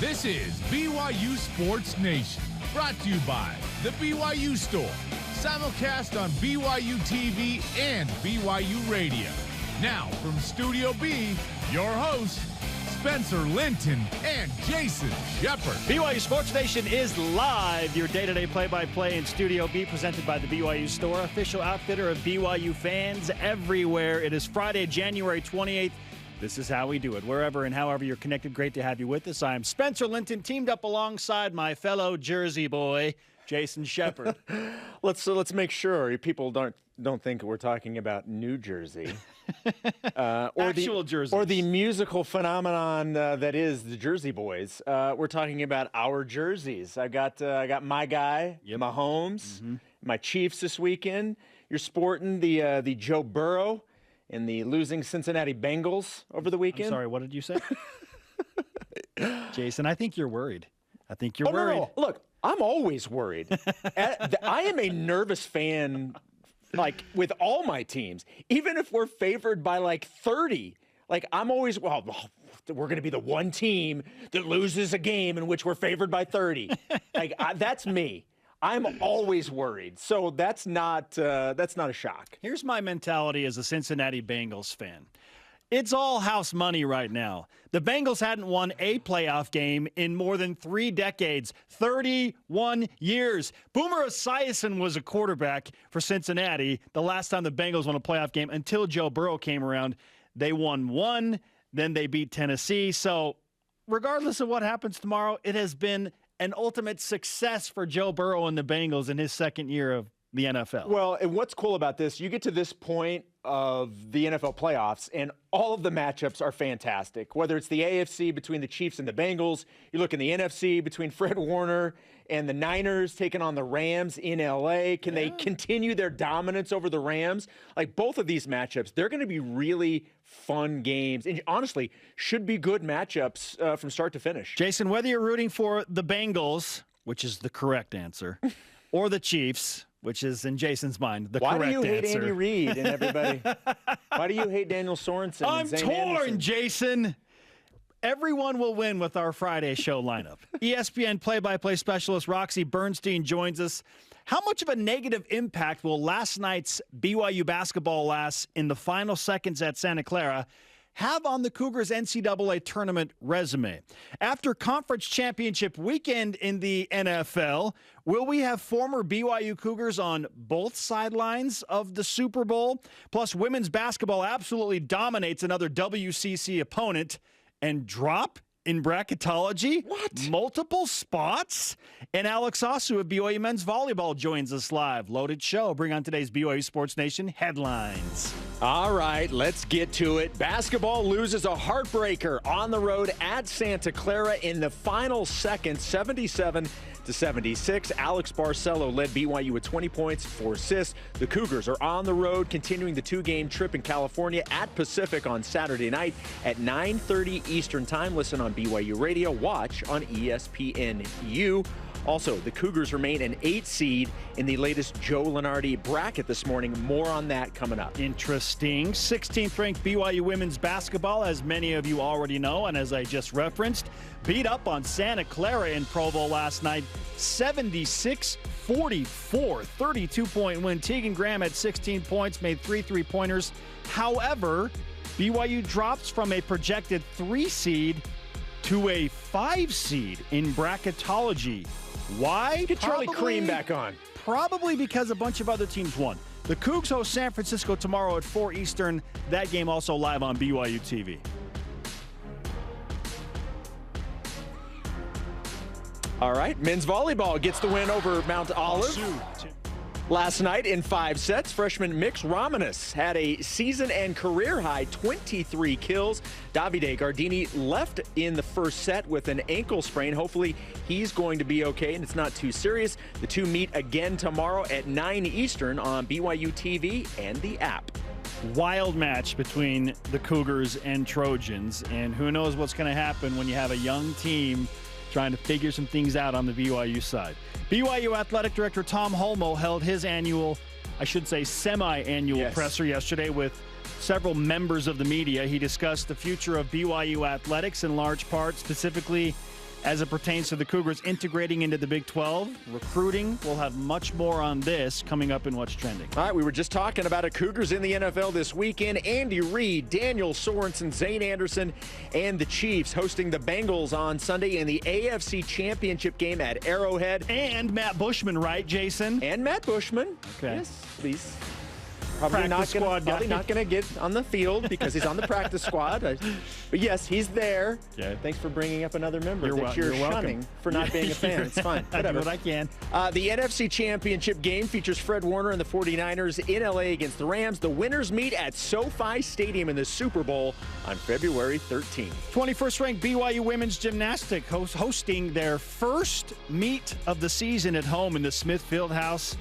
This is BYU Sports Nation, brought to you by the BYU Store, simulcast on BYU TV and BYU Radio. Now from Studio B, your hosts, Spencer Linton and Jason Shepherd. BYU Sports Nation is live, your day-to-day play-by-play in Studio B, presented by the BYU Store, official outfitter of BYU fans everywhere. It is Friday, January 28th. This is how we do it. Wherever and however you're connected, great to have you with us. I am Spencer Linton, teamed up alongside my fellow Jersey boy, Jason Shepherd. Let's make sure people don't think we're talking about New Jersey, or actual Jersey, or the musical phenomenon that is the Jersey Boys. We're talking about our jerseys. I got my guy, Mahomes, my Chiefs this weekend. You're sporting the Joe Burrow and the losing Cincinnati Bengals over the weekend. I'm sorry, what did you say? Jason, I think you're worried. Worried. No. Look, I'm always worried. I am a nervous fan, like, with all my teams. Even if we're favored by, 30. I'm always, we're going to be the one team that loses a game in which we're favored by 30. That's me. I'm always worried. So that's not a shock. Here's my mentality as a Cincinnati Bengals fan. It's all house money right now. The Bengals hadn't won a playoff game in more than 3 decades, 31 years. Boomer Esiason was a quarterback for Cincinnati the last time the Bengals won a playoff game until Joe Burrow came around. They won 1, then they beat Tennessee. So regardless of what happens tomorrow, it has been an ultimate success for Joe Burrow and the Bengals in his second year of the NFL. Well, and what's cool about this, you get to this point of the NFL playoffs, and all of the matchups are fantastic. Whether it's the AFC between the Chiefs and the Bengals, you look in the NFC between Fred Warner and the Niners taking on the Rams in L.A. Can they continue their dominance over the Rams? Both of these matchups, they're going to be really fun games, and honestly, should be good matchups from start to finish. Jason, whether you're rooting for the Bengals, which is the correct answer, or the Chiefs, which is, in Jason's mind, the correct answer. Why do you hate Andy Reid and everybody? Why do you hate Daniel Sorensen? I'm and Zane torn, Anderson? Jason. Everyone will win with our Friday show lineup. ESPN play-by-play specialist Roxy Bernstein joins us. How much of a negative impact will last night's BYU basketball loss in the final seconds at Santa Clara have on the Cougars' NCAA tournament resume? After conference championship weekend in the NFL, will we have former BYU Cougars on both sidelines of the Super Bowl? Plus, women's basketball absolutely dominates another WCC opponent and drop in bracketology. What? Multiple spots? And Alex Asu of BYU Men's Volleyball joins us live. Loaded show. Bring on today's BYU Sports Nation headlines. All right, let's get to it. Basketball loses a heartbreaker on the road at Santa Clara in the final seconds, 77-76. Alex Barcelo led BYU with 20 points, 4 assists. The Cougars are on the road, continuing the 2-game trip in California at Pacific on Saturday night at 9:30 Eastern Time. Listen on BYU Radio. Watch on ESPNU. Also, the Cougars remain an 8 seed in the latest Joe Lunardi bracket this morning. More on that coming up. Interesting. 16th ranked BYU women's basketball, as many of you already know, and as I just referenced, beat up on Santa Clara in Provo last night, 76-44, 32-point win. Tegan Graham had 16 points, made 3 3-pointers. However, BYU drops from a projected 3 seed to a 5 seed in bracketology. Why? Get Charlie Cream back on. Probably because a bunch of other teams won. The Cougs host San Francisco tomorrow at 4 Eastern. That game also live on BYU TV. All right, men's volleyball gets the win over Mount Olive. Last night in 5 sets, freshman Mix Romanus had a season and career high 23 kills. Davide Gardini left in the first set with an ankle sprain. Hopefully he's going to be okay and it's not too serious. The two meet again tomorrow at 9 Eastern on BYU TV and the app. Wild match between the Cougars and Trojans, and who knows what's going to happen when you have a young team trying to figure some things out on the BYU side. BYU Athletic Director Tom Holmoe held his semi-annual presser yesterday with several members of the media. He discussed the future of BYU athletics in large part, specifically as it pertains to the Cougars integrating into the Big 12. Recruiting, we'll have much more on this coming up in What's Trending. All right, we were just talking about it. Cougars in the NFL this weekend. Andy Reid, Daniel Sorensen, Zane Anderson, and the Chiefs hosting the Bengals on Sunday in the AFC Championship game at Arrowhead. And Matt Bushman, right, Jason? And Matt Bushman. Okay. Yes, please. Probably not going to get on the field because he's on the practice squad. But yes, he's there. Okay. Thanks for bringing up another member You're shunning welcome. for not being a fan. It's fine. I Whatever. do what I can. The NFC Championship game features Fred Warner and the 49ers in LA against the Rams. The winners meet at SoFi Stadium in the Super Bowl on February 13th. 21st ranked BYU women's gymnastics hosting their first meet of the season at home in the Smith Fieldhouse.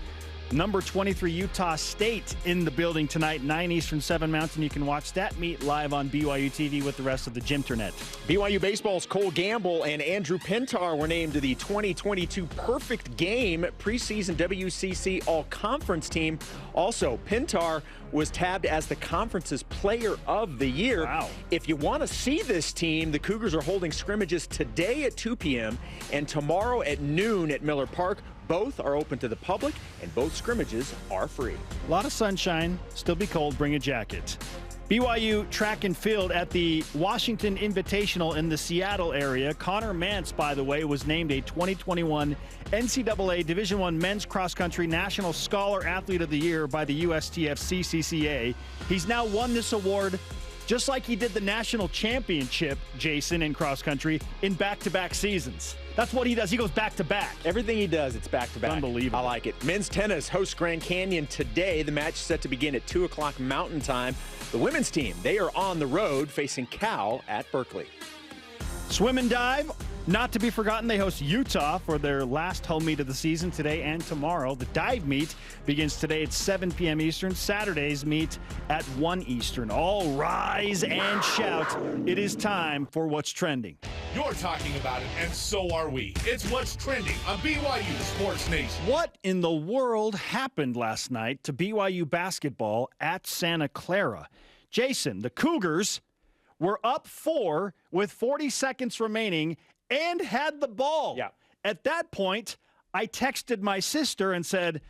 Number 23 Utah State in the building tonight, 9 Eastern, 7 Mountain. You can watch that meet live on BYU TV with the rest of the Gymternet. BYU Baseball's Cole Gamble and Andrew Pintar were named to the 2022 Perfect Game preseason WCC All-Conference team. Also, Pintar was tabbed as the conference's Player of the Year. Wow. If you want to see this team, the Cougars are holding scrimmages today at 2 p.m. and tomorrow at noon at Miller Park. Both are open to the public, and both scrimmages are free. A lot of sunshine, still be cold, bring a jacket. BYU track and field at the Washington Invitational in the Seattle area. Connor Mantz, by the way, was named a 2021 NCAA Division I Men's Cross Country National Scholar Athlete of the Year by the USTF CCCA. He's now won this award just like he did the national championship, Jason, in cross country in back-to-back seasons. That's what he does. He goes back-to-back. Everything he does, it's back-to-back. Unbelievable. I like it. Men's tennis hosts Grand Canyon today. The match is set to begin at 2 o'clock Mountain Time. The women's team, they are on the road facing Cal at Berkeley. Swim and dive, not to be forgotten, they host Utah for their last home meet of the season today and tomorrow. The dive meet begins today at 7 p.m. Eastern. Saturday's meet at 1 Eastern. All rise and shout. It is time for What's Trending. You're talking about it, and so are we. It's What's Trending on BYU Sports Nation. What in the world happened last night to BYU basketball at Santa Clara? Jason, the Cougars were up 4 with 40 seconds remaining and had the ball. Yeah. At that point, I texted my sister and said,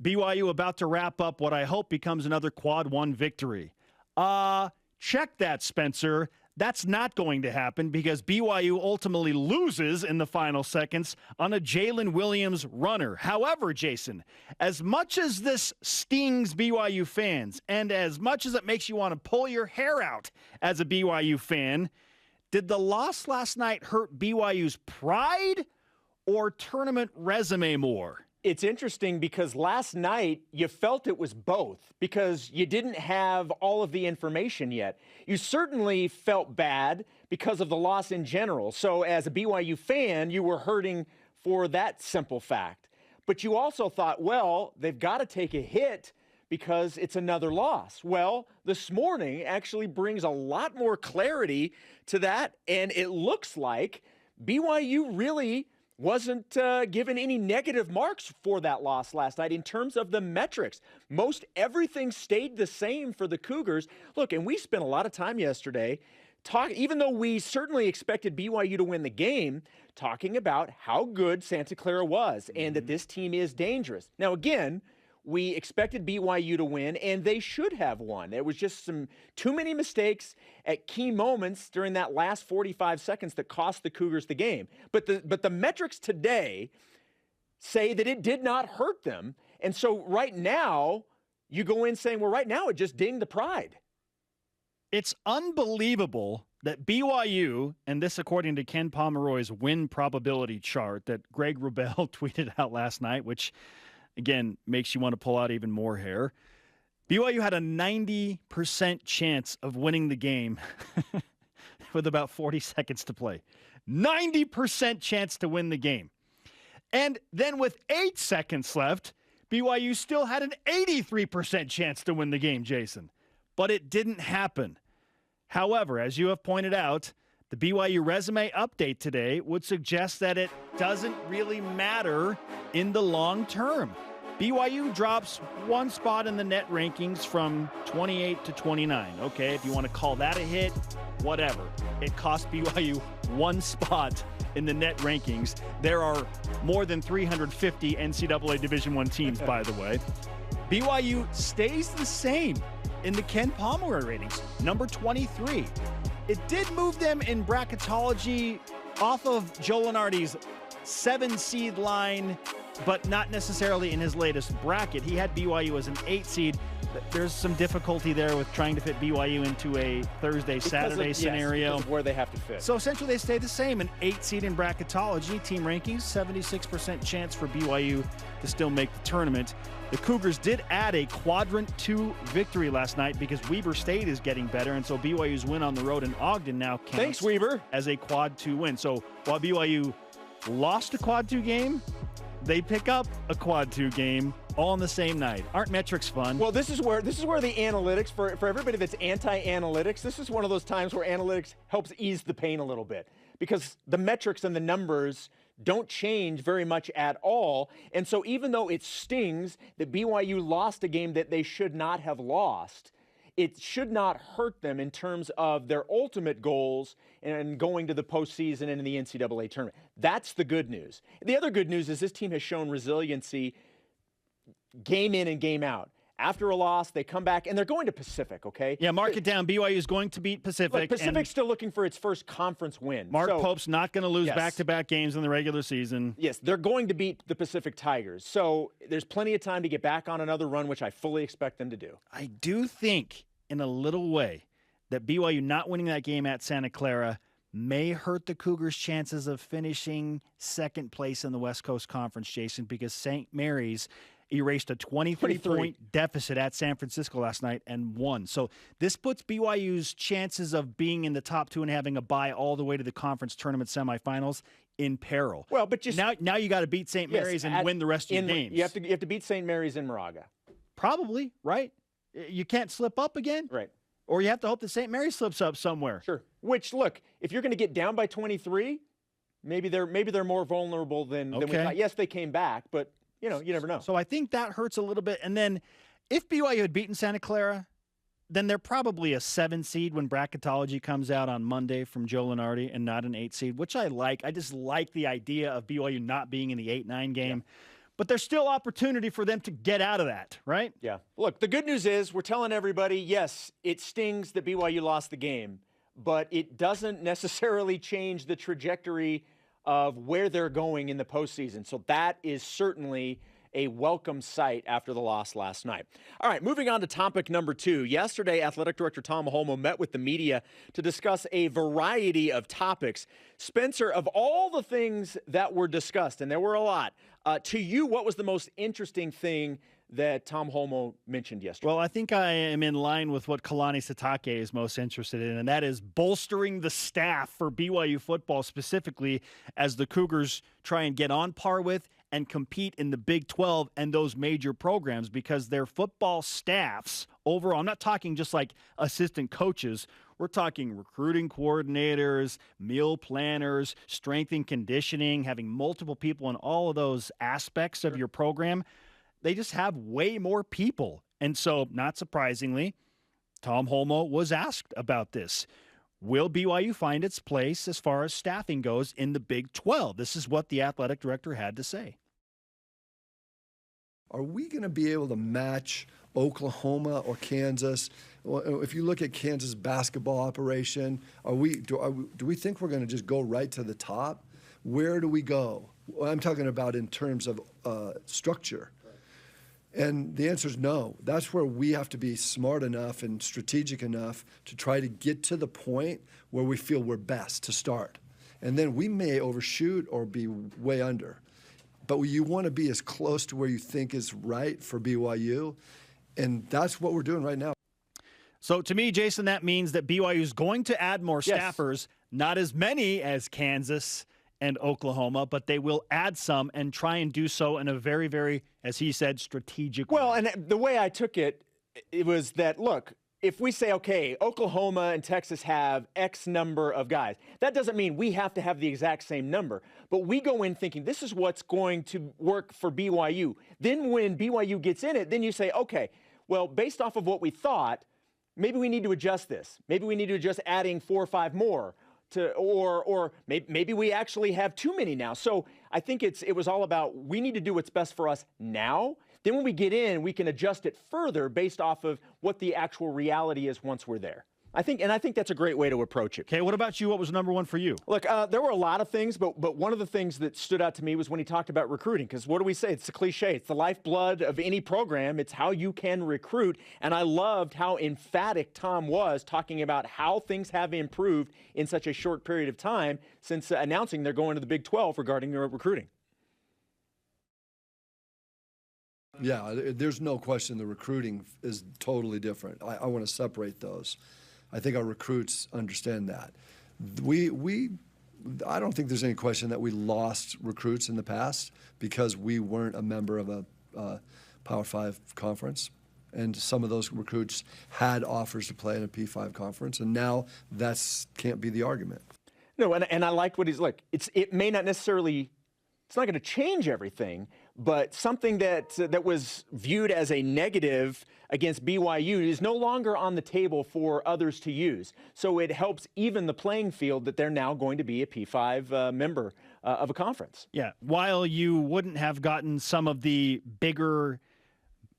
BYU about to wrap up what I hope becomes another quad 1 victory. Check that, Spencer. That's not going to happen because BYU ultimately loses in the final seconds on a Jalen Williams runner. However, Jason, as much as this stings BYU fans and as much as it makes you want to pull your hair out as a BYU fan, did the loss last night hurt BYU's pride or tournament resume more? It's interesting because last night you felt it was both because you didn't have all of the information yet. You certainly felt bad because of the loss in general. So as a BYU fan, you were hurting for that simple fact. But you also thought, well, they've got to take a hit because it's another loss. Well, this morning actually brings a lot more clarity to that, and it looks like BYU really wasn't given any negative marks for that loss last night in terms of the metrics. Most everything stayed the same for the Cougars. Look, and we spent a lot of time yesterday even though we certainly expected BYU to win the game, talking about how good Santa Clara was and that this team is dangerous. Now, again, we expected BYU to win, and they should have won. There was just too many mistakes at key moments during that last 45 seconds that cost the Cougars the game. But the metrics today say that it did not hurt them. And so right now, you go in saying, well, right now it just dinged the pride. It's unbelievable that BYU, and this according to Ken Pomeroy's win probability chart that Greg Wrubell tweeted out last night, which again, makes you want to pull out even more hair. BYU had a 90% chance of winning the game with about 40 seconds to play. 90% chance to win the game. And then with 8 seconds left, BYU still had an 83% chance to win the game, Jason. But it didn't happen. However, as you have pointed out, the BYU resume update today would suggest that it doesn't really matter in the long term. BYU drops one spot in the net rankings from 28 to 29. Okay, if you want to call that a hit, whatever. It cost BYU one spot in the net rankings. There are more than 350 NCAA Division I teams, by the way. BYU stays the same in the Ken Pomeroy ratings, number 23. It did move them in bracketology off of Joe Lunardi's 7-seed line, but not necessarily in his latest bracket. He had BYU as an 8 seed. There's some difficulty there with trying to fit BYU into a Thursday-Saturday scenario. Because of where they have to fit. So essentially they stay the same, an 8 seed in bracketology. Team rankings, 76% chance for BYU to still make the tournament. The Cougars did add a quadrant 2 victory last night because Weber State is getting better, and so BYU's win on the road in Ogden now counts Thanks, Weber. as a quad 2 win. So while BYU lost a quad 2 game, they pick up a quad 2 game all on the same night. Aren't metrics fun? Well, this is where the analytics, for everybody that's anti-analytics, this is one of those times where analytics helps ease the pain a little bit, because the metrics and the numbers don't change very much at all. And so even though it stings that BYU lost a game that they should not have lost, it should not hurt them in terms of their ultimate goals and going to the postseason and in the NCAA tournament. That's the good news. The other good news is this team has shown resiliency game in and game out. After a loss, they come back, and they're going to Pacific, okay? Yeah, mark it down. BYU is going to beat Pacific. Look, Pacific's still looking for its first conference win. Mark Pope's not going to lose back-to-back games in the regular season. Yes, they're going to beat the Pacific Tigers. So there's plenty of time to get back on another run, which I fully expect them to do. I do think, in a little way, that BYU not winning that game at Santa Clara may hurt the Cougars' chances of finishing second place in the West Coast Conference, Jason, because St. Mary's erased a 23-point deficit at San Francisco last night and won. So this puts BYU's chances of being in the top 2 and having a bye all the way to the conference tournament semifinals in peril. Well, but just now you got to beat St. Mary's and win the rest of your games. You have to beat St. Mary's in Moraga. Probably, right? You can't slip up again? Right. Or you have to hope that St. Mary slips up somewhere. Sure. Which, look, if you're going to get down by 23, maybe they're more vulnerable than we thought. Yes, they came back, but you never know. So I think that hurts a little bit. And then if BYU had beaten Santa Clara, then they're probably a 7 seed when bracketology comes out on Monday from Joe Lunardi and not an 8 seed, which I like. I just like the idea of BYU not being in the 8-9 game. Yeah. But there's still opportunity for them to get out of that, right? Yeah. Look, the good news is we're telling everybody, yes, it stings that BYU lost the game, but it doesn't necessarily change the trajectory of where they're going in the postseason. So that is certainly a welcome sight after the loss last night. All right, moving on to topic number 2. Yesterday, Athletic Director Tom Holmoe met with the media to discuss a variety of topics. Spencer, of all the things that were discussed, and there were a lot, to you, what was the most interesting thing that Tom Holmoe mentioned yesterday? Well, I think I am in line with what Kalani Sitake is most interested in, and that is bolstering the staff for BYU football specifically as the Cougars try and get on par with and compete in the Big 12 and those major programs, because their football staffs overall, I'm not talking just like assistant coaches, we're talking recruiting coordinators, meal planners, strength and conditioning, having multiple people in all of those aspects of your program. They just have way more people. And so, not surprisingly, Tom Holmoe was asked about this. Will BYU find its place as far as staffing goes in the Big 12? This is what the athletic director had to say. Are we going to be able to match Oklahoma or Kansas? If you look at Kansas basketball operation, do we think we're going to just go right to the top? Where do we go? Well, I'm talking about in terms of structure. And the answer is no. That's where we have to be smart enough and strategic enough to try to get to the point where we feel we're best to start. And then we may overshoot or be way under. But you want to be as close to where you think is right for BYU. And that's what we're doing right now. So to me, Jason, that means that BYU is going to add more staffers, not as many as Kansas and Oklahoma, but they will add some and try and do so in a very, very, as he said, strategic way. Well, and the way I took it, it was that, look, if we say, okay, Oklahoma and Texas have X number of guys, that doesn't mean we have to have the exact same number. But we go in thinking this is what's going to work for BYU. Then when BYU gets in it, then you say, okay, well, based off of what we thought, maybe we need to adjust this. Maybe we need to adjust adding 4 or 5 more. Or maybe we actually have too many now. So I think it was all about we need to do what's best for us now. Then when we get in, we can adjust it further based off of what the actual reality is once we're there. I think that's a great way to approach it. Okay, what about you? What was number one for you? Look, there were a lot of things, but one of the things that stood out to me was when he talked about recruiting, because what do we say? It's a cliche. It's the lifeblood of any program. It's how you can recruit, and I loved how emphatic Tom was talking about how things have improved in such a short period of time since announcing they're going to the Big 12 regarding their recruiting. Yeah, there's no question the recruiting is totally different. I want to separate those. I think our recruits understand that. I don't think there's any question that we lost recruits in the past because we weren't a member of a Power 5 conference. And some of those recruits had offers to play in a P5 conference, and now that can't be the argument. No, and I liked what he's like. It may not necessarily. It's not going to change everything, but something that was viewed as a negative against BYU is no longer on the table for others to use. So it helps even the playing field that they're now going to be a P5 member of a conference. Yeah, while you wouldn't have gotten some of the bigger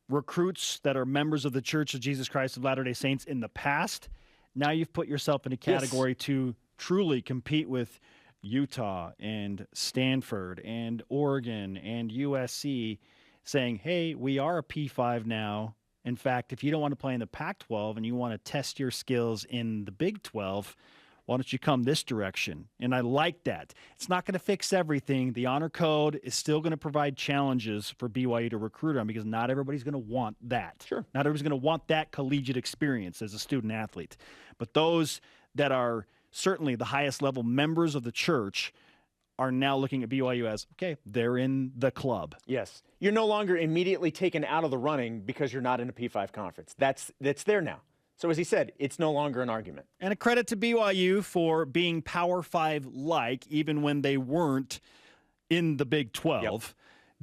recruits that are members of the Church of Jesus Christ of Latter-day Saints in the past, now you've put yourself in a category to truly compete with Utah and Stanford and Oregon and USC, saying, hey, we are a P5 now. In fact, if you don't want to play in the Pac-12 and you want to test your skills in the Big 12, why don't you come this direction? And I like that. It's not going to fix everything. The honor code is still going to provide challenges for BYU to recruit on because not everybody's going to want that. Sure. Not everybody's going to want that collegiate experience as a student athlete. But those that are certainly the highest level members of the church are now looking at BYU as, okay, they're in the club. Yes. You're no longer immediately taken out of the running because you're not in a P5 conference. That's there now. So as he said, it's no longer an argument. And a credit to BYU for being Power 5-like even when they weren't in the Big 12.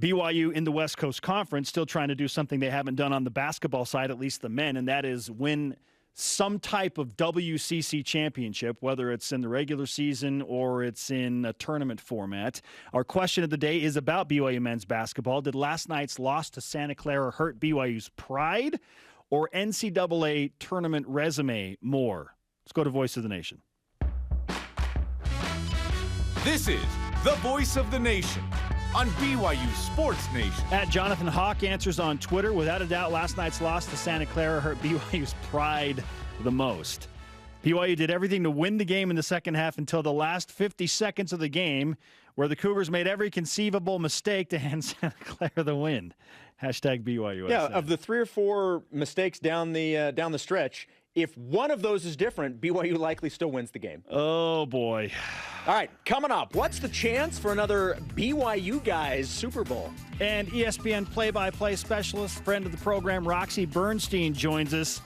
Yep. BYU in the West Coast Conference still trying to do something they haven't done on the basketball side, at least the men, and that is win some type of WCC championship, whether it's in the regular season or it's in a tournament format. Our question of the day is about BYU men's basketball. Did last night's loss to Santa Clara hurt BYU's pride or NCAA tournament resume more? Let's go to Voice of the Nation. This is the Voice of the Nation on BYU Sports Nation. At Jonathan Hawk answers on Twitter, without a doubt, last night's loss to Santa Clara hurt BYU's pride the most. BYU did everything to win the game in the second half until the last 50 seconds of the game, where the Cougars made every conceivable mistake to hand Santa Clara the win. Hashtag BYU. Yeah, of the 3 or 4 mistakes down the stretch, if one of those is different, BYU likely still wins the game. Oh, boy. All right, coming up, what's the chance for another BYU guys Super Bowl? And ESPN play-by-play specialist, friend of the program, Roxy Bernstein, joins us.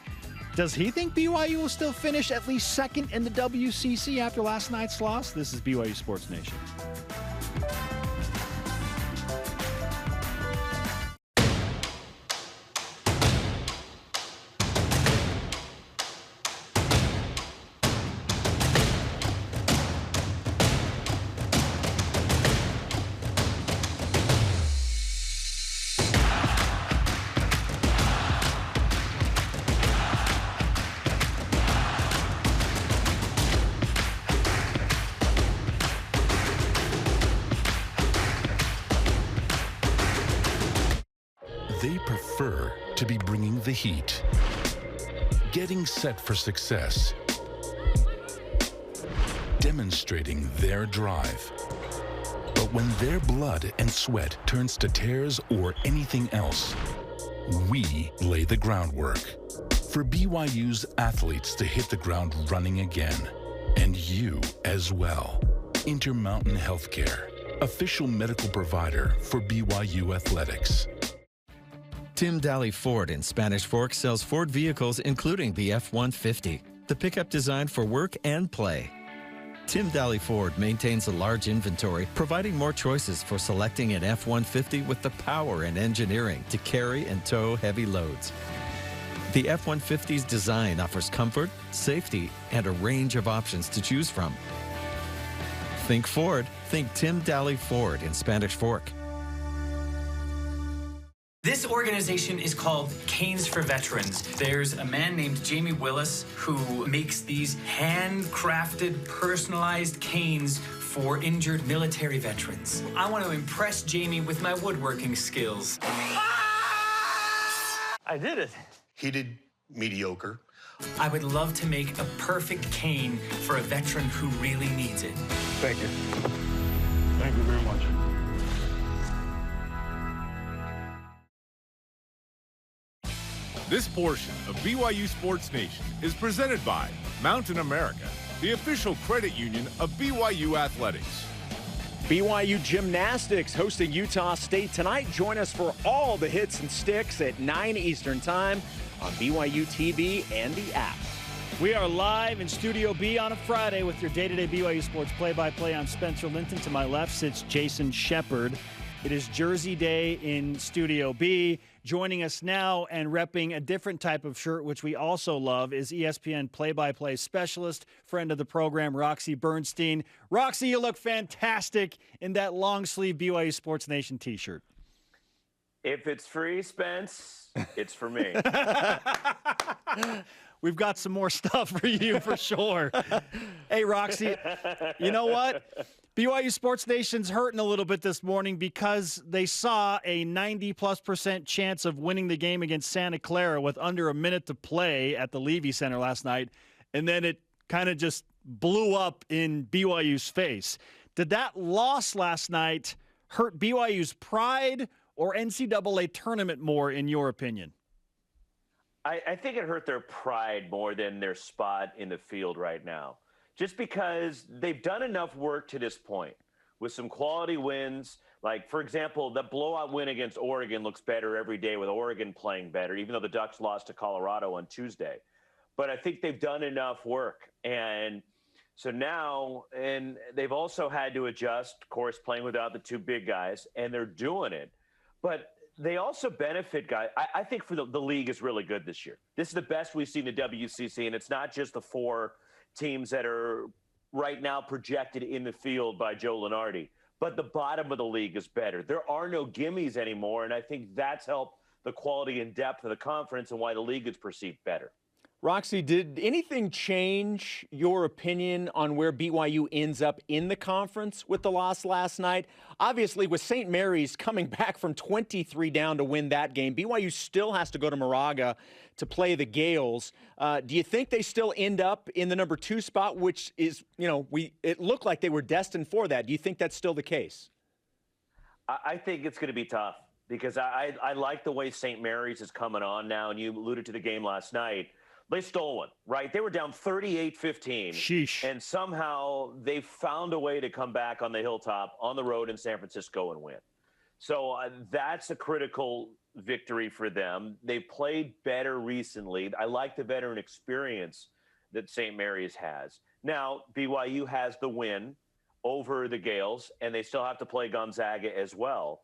Does he think BYU will still finish at least second in the WCC after last night's loss? This is BYU Sports Nation. They prefer to be bringing the heat, getting set for success, demonstrating their drive. But when their blood and sweat turns to tears or anything else, we lay the groundwork for BYU's athletes to hit the ground running again, and you as well. Intermountain Healthcare, official medical provider for BYU athletics. Tim Daly Ford in Spanish Fork sells Ford vehicles including the F-150, the pickup designed for work and play. Tim Daly Ford maintains a large inventory, providing more choices for selecting an F-150 with the power and engineering to carry and tow heavy loads. The F-150's design offers comfort, safety, and a range of options to choose from. Think Ford, think Tim Daly Ford in Spanish Fork. This organization is called Canes for Veterans. There's a man named Jamie Willis who makes these handcrafted, personalized canes for injured military veterans. I want to impress Jamie with my woodworking skills. I did it. He did mediocre. I would love to make a perfect cane for a veteran who really needs it. Thank you. Thank you very much. This portion of BYU Sports Nation is presented by Mountain America, the official credit union of BYU Athletics. BYU Gymnastics hosting Utah State tonight. Join us for all the hits and sticks at 9 Eastern Time on BYU TV and the app. We are live in Studio B on a Friday with your day-to-day BYU Sports play-by-play. I'm Spencer Linton. To my left sits Jason Shepherd. It is Jersey Day in Studio B. Joining us now and repping a different type of shirt, which we also love, is ESPN play-by-play specialist, friend of the program, Roxy Bernstein. Roxy, you look fantastic in that long-sleeve BYU Sports Nation T-shirt. If it's free, Spence, it's for me. We've got some more stuff for you for sure. Hey, Roxy, you know what? BYU Sports Nation's hurting a little bit this morning because they saw a 90+% chance of winning the game against Santa Clara with under a minute to play at the Levy Center last night, and then it kind of just blew up in BYU's face. Did that loss last night hurt BYU's pride or NCAA tournament more, in your opinion? I think it hurt their pride more than their spot in the field right now. Just because they've done enough work to this point with some quality wins. Like, for example, the blowout win against Oregon looks better every day with Oregon playing better, even though the Ducks lost to Colorado on Tuesday. But I think they've done enough work. And so now, and they've also had to adjust, of course, playing without the two big guys, and they're doing it. But they also benefit, guys. I think for the league is really good this year. This is the best we've seen the WCC, and it's not just the four teams that are right now projected in the field by Joe Lunardi, but the bottom of the league is better. There are no gimmies anymore, and I think that's helped the quality and depth of the conference and why the league is perceived better. Roxy, did anything change your opinion on where BYU ends up in the conference with the loss last night? Obviously, with St. Mary's coming back from 23 down to win that game, BYU still has to go to Moraga to play the Gales. Do you think they still end up in the number 2 spot, which is, it looked like they were destined for that. Do you think that's still the case? I think it's going to be tough because I like the way St. Mary's is coming on now, and you alluded to the game last night. They stole one, right? They were down 38-15. Sheesh. And somehow they found a way to come back on the hilltop on the road in San Francisco and win. So that's a critical victory for them. They played better recently. I like the veteran experience that St. Mary's has. Now, BYU has the win over the Gales, and they still have to play Gonzaga as well.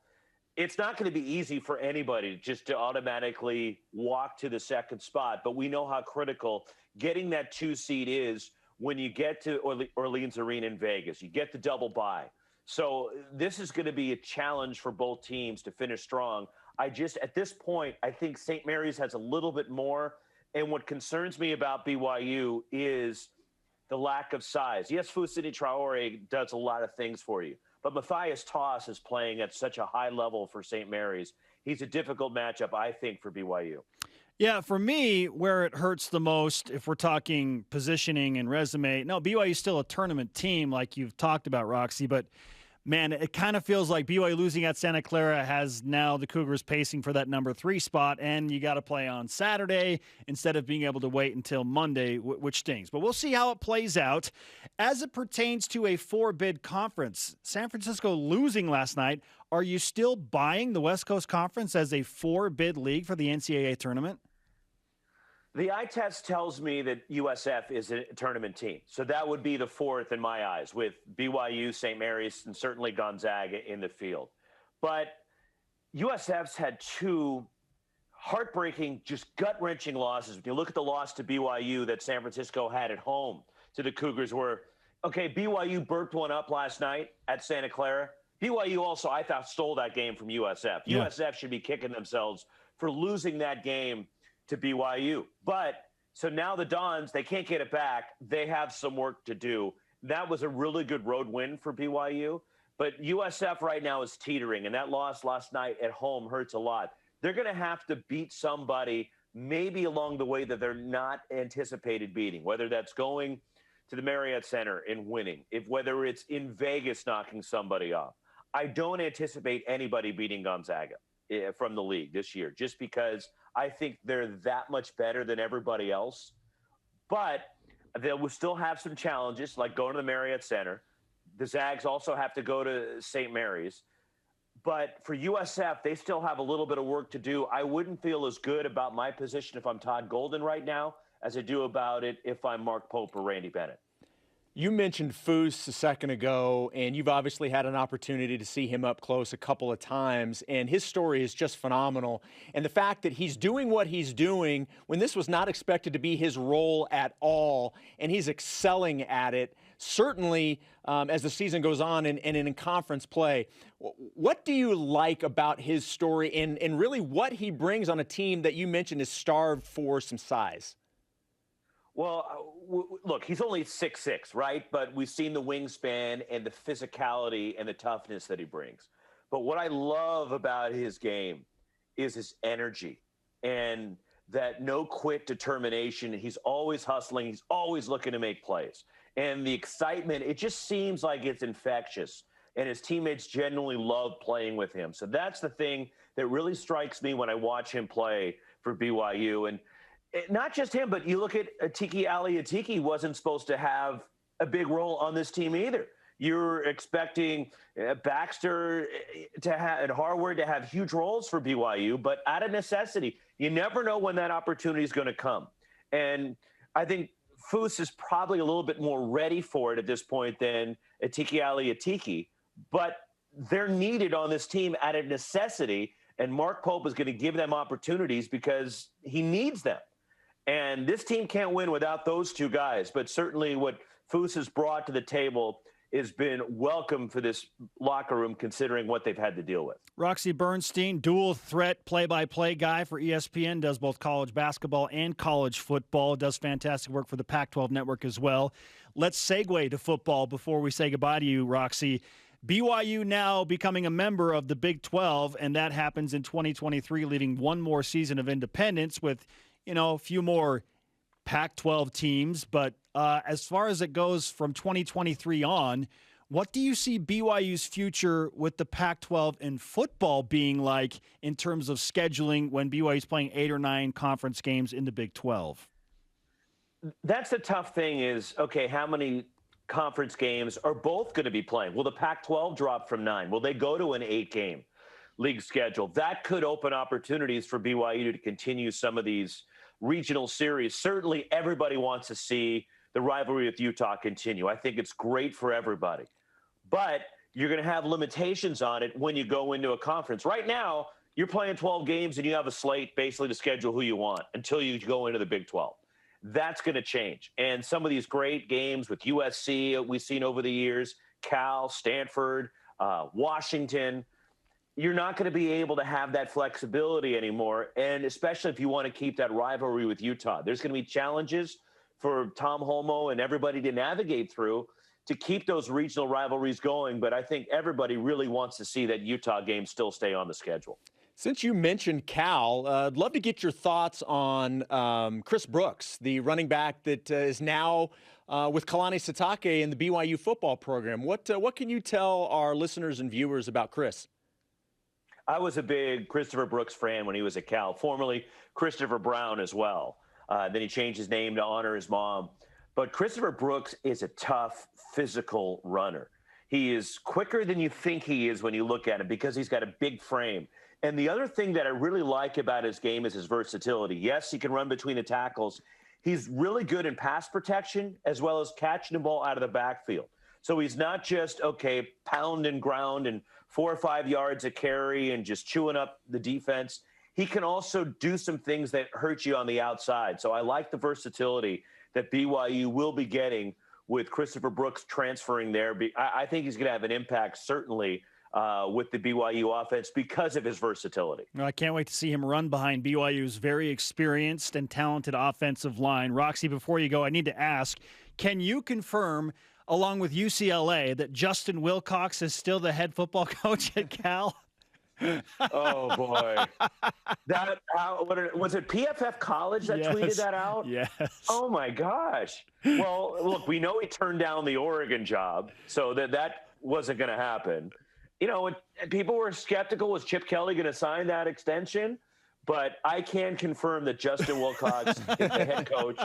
It's not going to be easy for anybody just to automatically walk to the second spot, but we know how critical getting that 2 seed is when you get to Orleans Arena in Vegas. You get the double bye. So this is going to be a challenge for both teams to finish strong. At this point, I think St. Mary's has a little bit more. And what concerns me about BYU is the lack of size. Yes, Fousseyni Traore does a lot of things for you. But Matthias Toss is playing at such a high level for St. Mary's. He's a difficult matchup, I think, for BYU. Yeah, for me, where it hurts the most, if we're talking positioning and resume, no, BYU's still a tournament team like you've talked about, Roxy, but man, it kind of feels like BYU losing at Santa Clara has now the Cougars pacing for that number 3 spot, and you got to play on Saturday instead of being able to wait until Monday, which stings. But we'll see how it plays out. As it pertains to a 4-bid conference, San Francisco losing last night, are you still buying the West Coast Conference as a 4-bid league for the NCAA tournament? The eye test tells me that USF is a tournament team. So that would be the 4th in my eyes, with BYU, St. Mary's, and certainly Gonzaga in the field. But USF's had 2 heartbreaking, just gut-wrenching losses. When you look at the loss to BYU that San Francisco had at home to the Cougars, where, okay, BYU burped one up last night at Santa Clara. BYU also, I thought, stole that game from USF. Yeah. USF should be kicking themselves for losing that game to BYU. But so now the Dons, they can't get it back. They have some work to do. That was a really good road win for BYU. But USF right now is teetering, and that loss last night at home hurts a lot. They're going to have to beat somebody maybe along the way that they're not anticipated beating, whether that's going to the Marriott Center and winning, whether it's in Vegas knocking somebody off. I don't anticipate anybody beating Gonzaga from the league this year, just because I think they're that much better than everybody else. But they will still have some challenges, like going to the Marriott Center. The Zags also have to go to St. Mary's. But for USF, they still have a little bit of work to do. I wouldn't feel as good about my position if I'm Todd Golden right now as I do about it if I'm Mark Pope or Randy Bennett. You mentioned Foose a second ago, and you've obviously had an opportunity to see him up close a couple of times, and his story is just phenomenal. And the fact that he's doing what he's doing when this was not expected to be his role at all, and he's excelling at it, certainly as the season goes on and in conference play. What do you like about his story and really what he brings on a team that you mentioned is starved for some size? Well, look, he's only 6'6", right? But we've seen the wingspan and the physicality and the toughness that he brings. But what I love about his game is his energy and that no-quit determination. He's always hustling. He's always looking to make plays. And the excitement, it just seems like it's infectious. And his teammates genuinely love playing with him. So that's the thing that really strikes me when I watch him play for BYU. And not just him, but you look at Atiki Ali. Atiki wasn't supposed to have a big role on this team either. You're expecting Baxter and Harward to have huge roles for BYU, but out of necessity, you never know when that opportunity is going to come. And I think Foose is probably a little bit more ready for it at this point than Atiki Ali Atiki, but they're needed on this team out of necessity, and Mark Pope is going to give them opportunities because he needs them. And this team can't win without those two guys. But certainly what Foose has brought to the table has been welcome for this locker room, considering what they've had to deal with. Roxy Bernstein, dual threat play-by-play guy for ESPN, does both college basketball and college football, does fantastic work for the Pac-12 network as well. Let's segue to football before we say goodbye to you, Roxy. BYU now becoming a member of the Big 12, and that happens in 2023, leaving one more season of independence with a few more Pac-12 teams. But as far as it goes from 2023 on, what do you see BYU's future with the Pac-12 in football being like in terms of scheduling when BYU's playing 8 or 9 conference games in the Big 12? That's the tough thing is, okay, how many conference games are both going to be playing? Will the Pac-12 drop from 9? Will they go to an 8-game league schedule? That could open opportunities for BYU to continue some of these regional series. Certainly everybody wants to see the rivalry with Utah continue. I think it's great for everybody. But you're going to have limitations on it when you go into a conference. Right now, you're playing 12 games and you have a slate basically to schedule who you want until you go into the Big 12. That's going to change. And some of these great games with USC we've seen over the years, Cal, Stanford, Washington, you're not going to be able to have that flexibility anymore, and especially if you want to keep that rivalry with Utah. There's going to be challenges for Tom Holmoe and everybody to navigate through to keep those regional rivalries going, but I think everybody really wants to see that Utah game still stay on the schedule. Since you mentioned Cal, I'd love to get your thoughts on Chris Brooks, the running back that is now with Kalani Sitake in the BYU football program. What can you tell our listeners and viewers about Chris? I was a big Christopher Brooks fan when he was at Cal, formerly Christopher Brown as well. Then he changed his name to honor his mom. But Christopher Brooks is a tough, physical runner. He is quicker than you think he is when you look at him because he's got a big frame. And the other thing that I really like about his game is his versatility. Yes, he can run between the tackles. He's really good in pass protection as well as catching the ball out of the backfield. So he's not just, pound and ground and 4 or 5 yards a carry and just chewing up the defense. He can also do some things that hurt you on the outside. So I like the versatility that BYU will be getting with Christopher Brooks transferring there. I think he's going to have an impact, certainly, with the BYU offense because of his versatility. I can't wait to see him run behind BYU's very experienced and talented offensive line. Roxy, before you go, I need to ask, can you confirm, along with UCLA, that Justin Wilcox is still the head football coach at Cal? Oh, boy. Was it PFF College that tweeted that out? Yes. Oh, my gosh. Well, look, we know he turned down the Oregon job, so that wasn't going to happen. You know, people were skeptical. Was Chip Kelly going to sign that extension? But I can confirm that Justin Wilcox is the head coach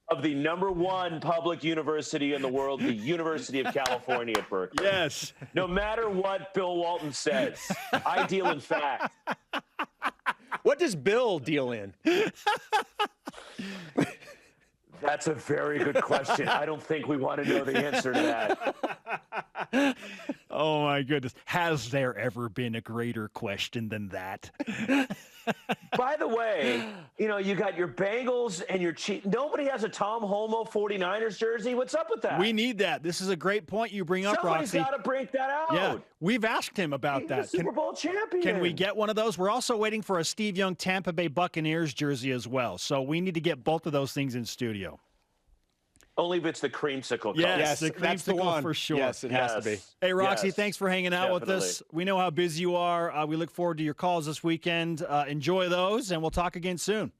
of the #1 public university in the world, the University of California at Berkeley. Yes. No matter what Bill Walton says, I deal in fact. What does Bill deal in? That's a very good question. I don't think we want to know the answer to that. Oh, my goodness. Has there ever been a greater question than that? By the way, you got your Bengals and your Chiefs. Nobody has a Tom Holmoe 49ers jersey. What's up with that? We need that. This is a great point you bring up, Somebody's Roxy. Somebody's got to break that out. Yeah, we've asked him about He's that. the Super Bowl champion. Can we get one of those? We're also waiting for a Steve Young Tampa Bay Buccaneers jersey as well. So we need to get both of those things in studio. Only if it's the creamsicle color. Yes, the creamsicle for sure. Yes, it has to be. Hey, Roxy, thanks for hanging out with us. We know how busy you are. We look forward to your calls this weekend. Enjoy those, and we'll talk again soon.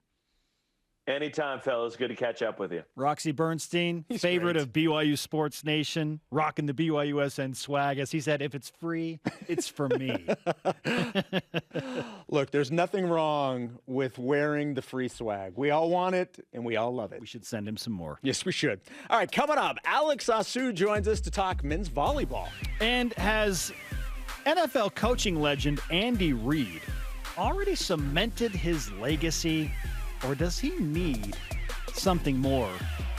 Anytime, fellas. Good to catch up with you. Roxy Bernstein, favorite of BYU Sports Nation, rocking the BYUSN swag. As he said, if it's free, it's for me. Look, there's nothing wrong with wearing the free swag. We all want it, and we all love it. We should send him some more. Yes, we should. All right, coming up, Alex Asu joins us to talk men's volleyball. And has NFL coaching legend Andy Reid already cemented his legacy, or does he need something more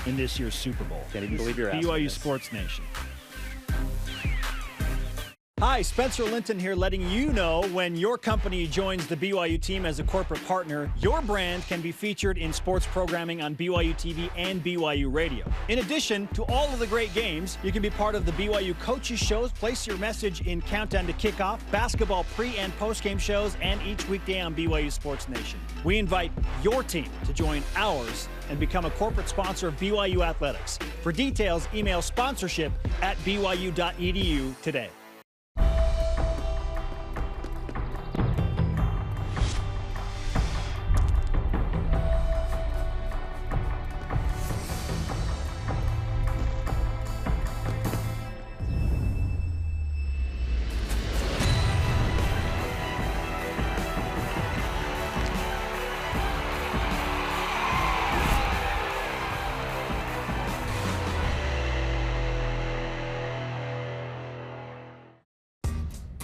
in this year's Super Bowl? Can't even believe you're asking BYU this. Sports Nation. Hi, Spencer Linton here, letting you know when your company joins the BYU team as a corporate partner, your brand can be featured in sports programming on BYU TV and BYU Radio. In addition to all of the great games, you can be part of the BYU coaches shows, place your message in Countdown to Kickoff, basketball pre- and post-game shows, and each weekday on BYU Sports Nation. We invite your team to join ours and become a corporate sponsor of BYU Athletics. For details, email sponsorship@byu.edu today.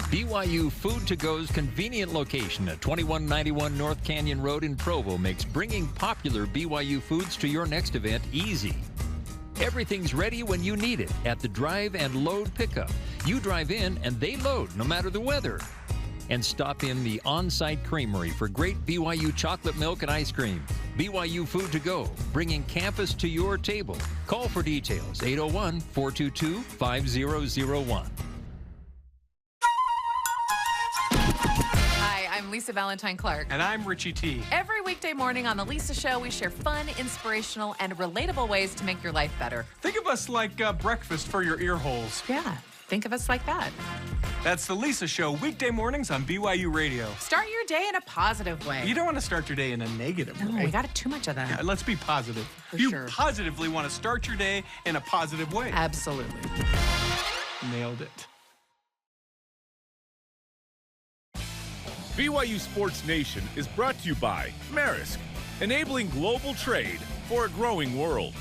BYU Food to Go's convenient location at 2191 North Canyon Road in Provo makes bringing popular BYU foods to your next event easy. Everything's ready when you need it at the drive and load pickup. You drive in and they load no matter the weather. And stop in the on-site creamery for great BYU chocolate milk and ice cream. BYU Food to Go, bringing campus to your table. Call for details, 801-422-5001. I'm Lisa Valentine Clark. And I'm Richie T. Every weekday morning on The Lisa Show, we share fun, inspirational, and relatable ways to make your life better. Think of us like breakfast for your ear holes. Yeah, think of us like that. That's The Lisa Show, weekday mornings on BYU Radio. Start your day in a positive way. You don't want to start your day in a negative way. No, we got too much of that. Yeah, let's be positive. For you sure. positively want to start your day in a positive way. Absolutely. Nailed it. BYU Sports Nation is brought to you by Maersk, enabling global trade for a growing world.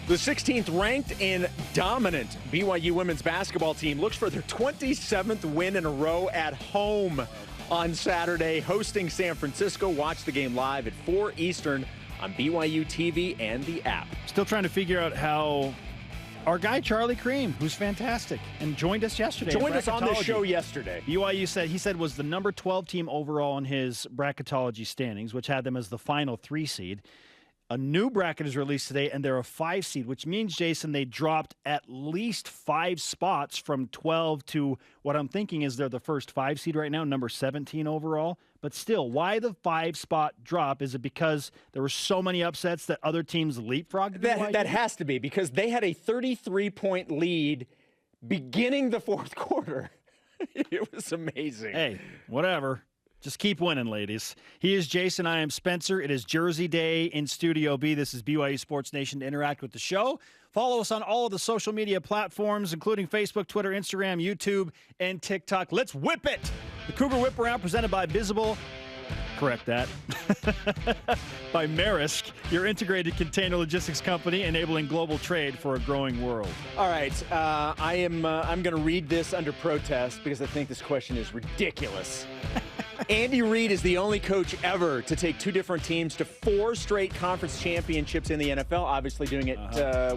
The 16th ranked and dominant BYU women's basketball team looks for their 27th win in a row at home on Saturday, hosting San Francisco. Watch the game live at 4 Eastern on BYU TV and the app. Still trying to figure out how our guy Charlie Cream, who's fantastic and joined us yesterday. Joined us on this show yesterday. BYU said was the number 12 team overall in his bracketology standings, which had them as the final 3 seed. A new bracket is released today, and they're a 5 seed, which means, Jason, they dropped at least 5 spots from 12 to what I'm thinking is they're the first 5 seed right now, number 17 overall. But still, why the 5-spot drop? Is it because there were so many upsets that other teams leapfrogged? That has to be, because they had a 33-point lead beginning the fourth quarter. It was amazing. Hey, whatever. Just keep winning, ladies. He is Jason. I am Spencer. It is Jersey Day in Studio B. This is BYU Sports Nation. To interact with the show, follow us on all of the social media platforms, including Facebook, Twitter, Instagram, YouTube, and TikTok. Let's whip it. The Cougar Whip Around presented by Visible. Correct that. By Maersk, your integrated container logistics company, enabling global trade for a growing world. All right, I'm going to read this under protest because I think this question is ridiculous. Andy Reid is the only coach ever to take 2 different teams to 4 straight conference championships in the NFL, obviously doing it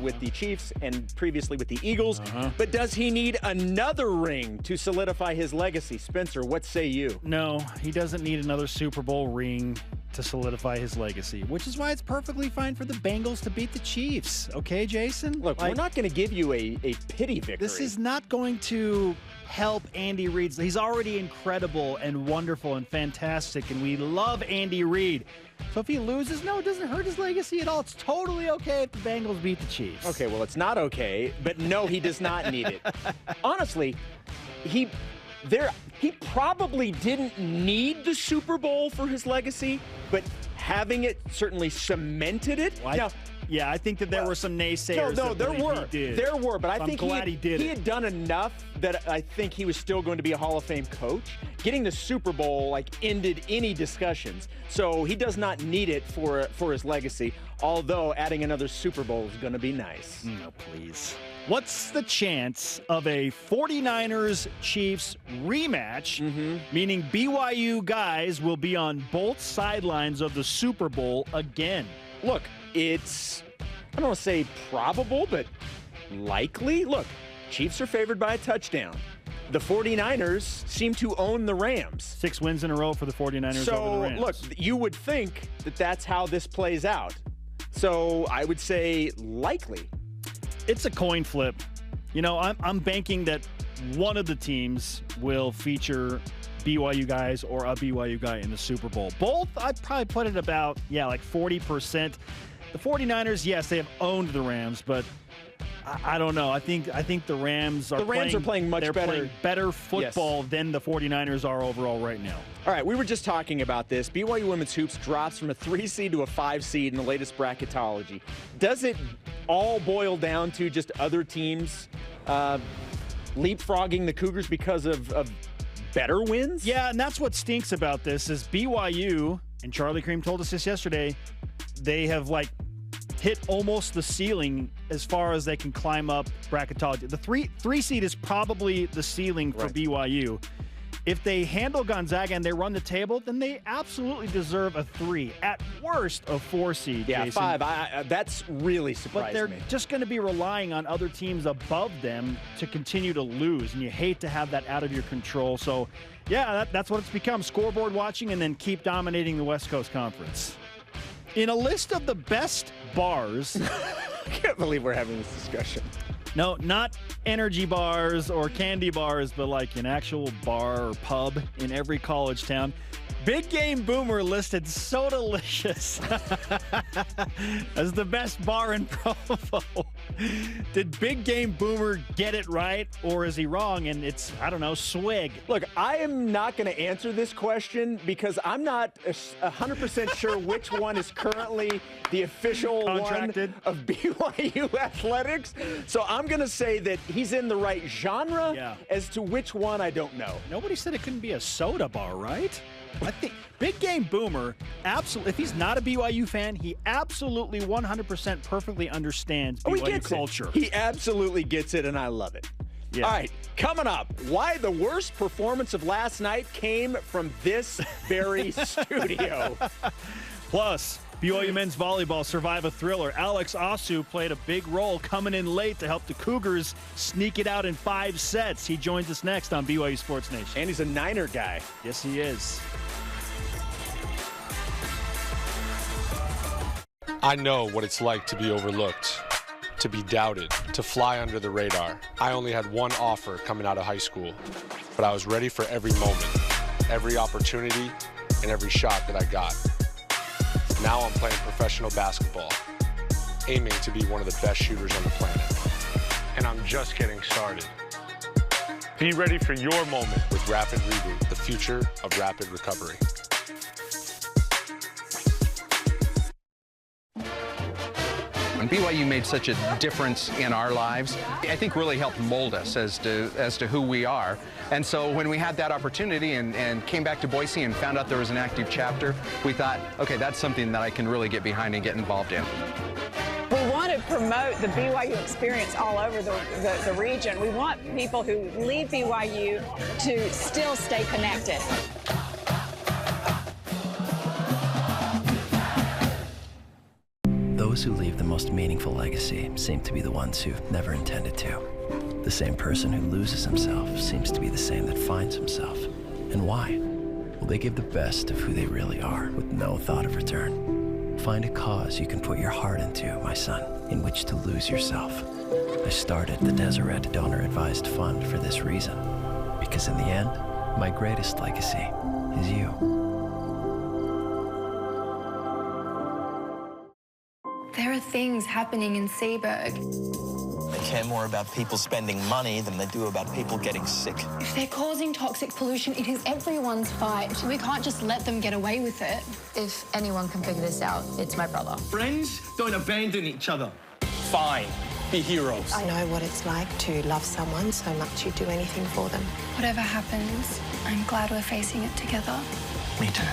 with the Chiefs and previously with the Eagles. But does he need another ring to solidify his legacy? Spencer, what say you? No, he doesn't need another Super Bowl ring to solidify his legacy, which is why it's perfectly fine for the Bengals to beat the Chiefs. Okay, Jason? Look, we're not going to give you a pity victory. This is not going to help Andy Reid. He's already incredible and wonderful and fantastic, and we love Andy Reid. So if he loses, no, it doesn't hurt his legacy at all. It's totally okay if the Bengals beat the Chiefs. Okay, well, it's not okay, but no, he does not need it. Honestly, he probably didn't need the Super Bowl for his legacy, but having it certainly cemented it. Yeah, I think that there were some naysayers. No, there were, but I think he had done enough that I think he was still going to be a Hall of Fame coach. Getting the Super Bowl ended any discussions, so he does not need it for his legacy. Although adding another Super Bowl is going to be nice. No, please. What's the chance of a 49ers-Chiefs rematch, meaning BYU guys will be on both sidelines of the Super Bowl again? Look, it's, I don't want to say probable, but likely. Look, Chiefs are favored by a touchdown. The 49ers seem to own the Rams. 6 wins in a row for the 49ers over the Rams. Look, you would think that that's how this plays out. So I would say likely. It's a coin flip. You know, I'm banking that one of the teams will feature BYU guys or a BYU guy in the Super Bowl. Both, I'd probably put it about, 40%. The 49ers, yes, they have owned the Rams, but I don't know. I think the Rams are playing much better. Playing better football than the 49ers are overall right now. All right, we were just talking about this. BYU Women's Hoops drops from a 3 seed to a 5 seed in the latest bracketology. Does it all boil down to just other teams leapfrogging the Cougars because of better wins? Yeah, and that's what stinks about this is BYU, and Charlie Cream told us this yesterday, they have hit almost the ceiling as far as they can climb up bracketology. The three seed is probably the ceiling for BYU. If they handle Gonzaga and they run the table, then they absolutely deserve a 3. At worst, a 4 seed. Yeah, Jason. 5. That's really surprised me. But they're just going to be relying on other teams above them to continue to lose, and you hate to have that out of your control. So, yeah, that's what it's become. Scoreboard watching and then keep dominating the West Coast Conference. In a list of the best bars. I can't believe we're having this discussion. No, not energy bars or candy bars, but like an actual bar or pub in every college town. Big Game Boomer listed So Delicious as the best bar in Provo. Did Big Game Boomer get it right, or is he wrong and it's, I don't know, swig? Look, I am not going to answer this question because I'm not 100% sure which one is currently the official Contracted one of BYU athletics. So I'm going to say that he's in the right genre. Yeah. As to which one, I don't know. Nobody said it couldn't be a soda bar, right? I think Big Game Boomer, absolutely. If he's not a BYU fan, he absolutely 100% perfectly understands BYU culture. He absolutely gets it, and I love it. Yeah. All right, coming up, why the worst performance of last night came from this very studio. Plus, BYU men's volleyball survive a thriller. Alex Asu played a big role coming in late to help the Cougars sneak it out in 5 sets. He joins us next on BYU Sports Nation. And he's a Niner guy. Yes, he is. I know what it's like to be overlooked, to be doubted, to fly under the radar. I only had one offer coming out of high school, but I was ready for every moment, every opportunity, and every shot that I got. Now I'm playing professional basketball, aiming to be one of the best shooters on the planet. And I'm just getting started. Be ready for your moment with Rapid Reboot, the future of rapid recovery. When BYU made such a difference in our lives, I think really helped mold us as to who we are. And so when we had that opportunity and came back to Boise and found out there was an active chapter, we thought, okay, that's something that I can really get behind and get involved in. We want to promote the BYU experience all over the region. We want people who leave BYU to still stay connected. Those who leave the most meaningful legacy seem to be the ones who never intended to. The same person who loses himself seems to be the same that finds himself. And why? Well, they give the best of who they really are with no thought of return. Find a cause you can put your heart into, my son, in which to lose yourself. I started the Deseret Donor Advised Fund for this reason. Because in the end, my greatest legacy is you. There are things happening in Seaburg. They care more about people spending money than they do about people getting sick. If they're causing toxic pollution, it is everyone's fight. We can't just let them get away with it. If anyone can figure this out, it's my brother. Friends don't abandon each other. Fine. Be heroes. I know what it's like to love someone so much you'd do anything for them. Whatever happens, I'm glad we're facing it together. Me too.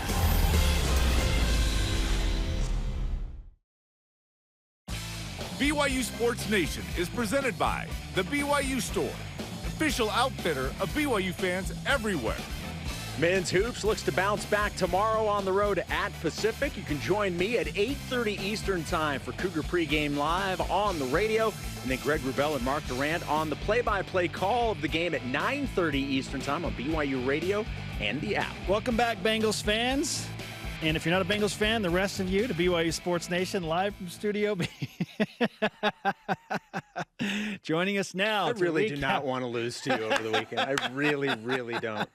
BYU Sports Nation is presented by the BYU Store, official outfitter of BYU fans everywhere. Men's Hoops looks to bounce back tomorrow on the road at Pacific. You can join me at 8:30 Eastern Time for Cougar Pregame Live on the radio. And then Greg Wrubell and Mark Durant on the play-by-play call of the game at 9:30 Eastern Time on BYU Radio and the app. Welcome back, Bengals fans. And if you're not a Bengals fan, the rest of you to BYU Sports Nation live from Studio B. Joining us now. I really do not want to lose to you over the weekend. I really, really don't.